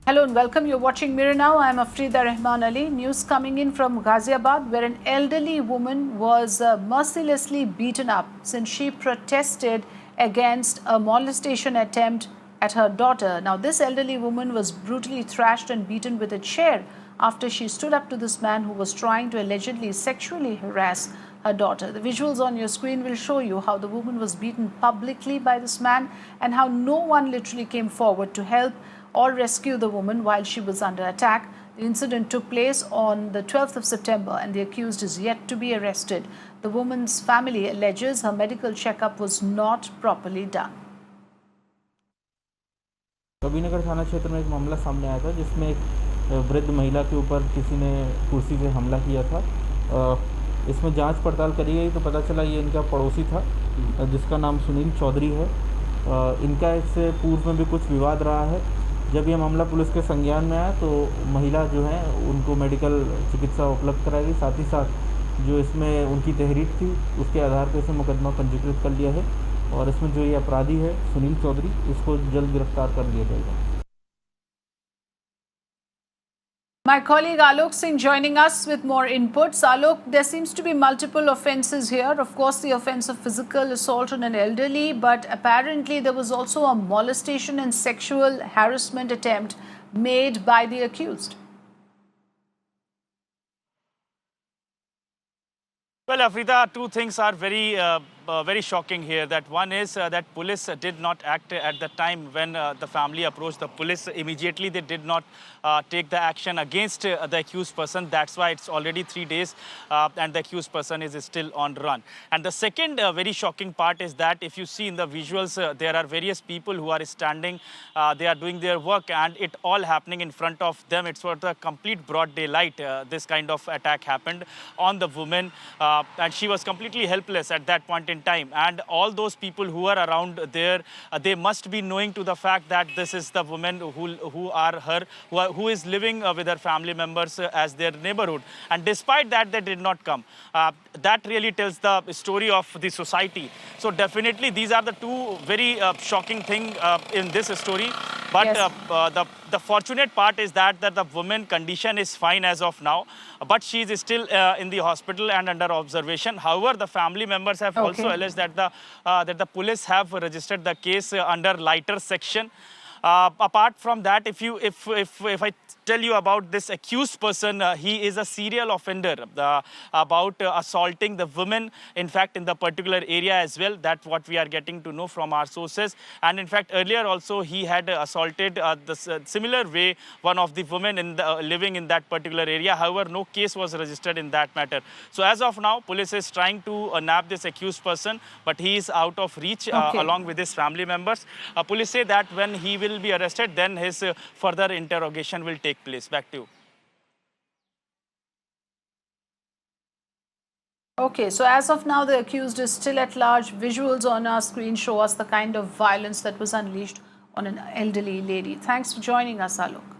Hello and welcome. You're watching Mirror Now. I'm Afrida Rahman Ali. News coming in from Ghaziabad, where an elderly woman was mercilessly beaten up since she protested against a molestation attempt at her daughter. Now, this elderly woman was brutally thrashed and beaten with a chair after she stood up to this man who was trying to allegedly sexually harass her daughter. The visuals on your screen will show you how the woman was beaten publicly by this man and how no one literally came forward to help or rescue the woman while she was under attack. The incident took place on the 12th of September and the accused is yet to be arrested. The woman's family alleges her medical checkup was not properly done. Kabirnagar थाना क्षेत्र में एक मामला सामने आया था जिसमें एक वृद्ध महिला के ऊपर किसी ने कुर्सी से हमला किया था। इसमें जांच पड़ताल करी गई तो पता चला ये इनका पड़ोसी था जिसका नाम सुनील चौधरी है। इनका इससे पूर्व में भी कुछ विवाद रहा है। जब यह मामला पुलिस के संज्ञान में आया तो महिला जो है उनको मेडिकल चिकित्सा उपलब्ध कराई गई। साथ ही साथ जो इसमें उनकी तहरीर थी उसके आधार पर इसमें मुकदमा पंजीकृत कर लिया है और इसमें जो ये अपराधी है सुनील चौधरी, इसको जल्द गिरफ्तार कर लिया जाएगा। My colleague Alok Singh joining us with more inputs. Alok, there seems to be multiple offences here. Of course, the offence of physical assault on an elderly, but apparently there was also a molestation and sexual harassment attempt made by the accused. Well, Afrida, two things are very shocking here. That one is that police did not act at the time when the family approached the police. Immediately, they did not take the action against the accused person. That's why it's already 3 days and the accused person is still on run. And the second very shocking part is that if you see in the visuals, there are various people who are standing. They are doing their work and it all happening in front of them. It's for the complete broad daylight. This kind of attack happened on the woman. And she was completely helpless at that point in time. And all those people who are around there, they must be knowing to the fact that this is the woman who is living with her family members as their neighborhood. And despite that, they did not come. That really tells the story of the society. So definitely, these are the two very shocking things in this story. But yes. The fortunate part is that the woman's condition is fine as of now, but she is still in the hospital and under observation. However, the family members have also alleged that the police have registered the case under lighter section. Apart from that, if I tell you about this accused person, he is a serial offender about assaulting the women, in fact, in the particular area as well. That's what we are getting to know from our sources. And in fact, earlier also, he had assaulted the similar way one of the women living in that particular area. However, no case was registered in that matter. So as of now, police is trying to nab this accused person, but he is out of reach along with his family members. Police say that when he will be arrested, then his further interrogation will take place. Back to you. Okay, so as of now, the accused is still at large. Visuals on our screen show us the kind of violence that was unleashed on an elderly lady. Thanks for joining us, Alok.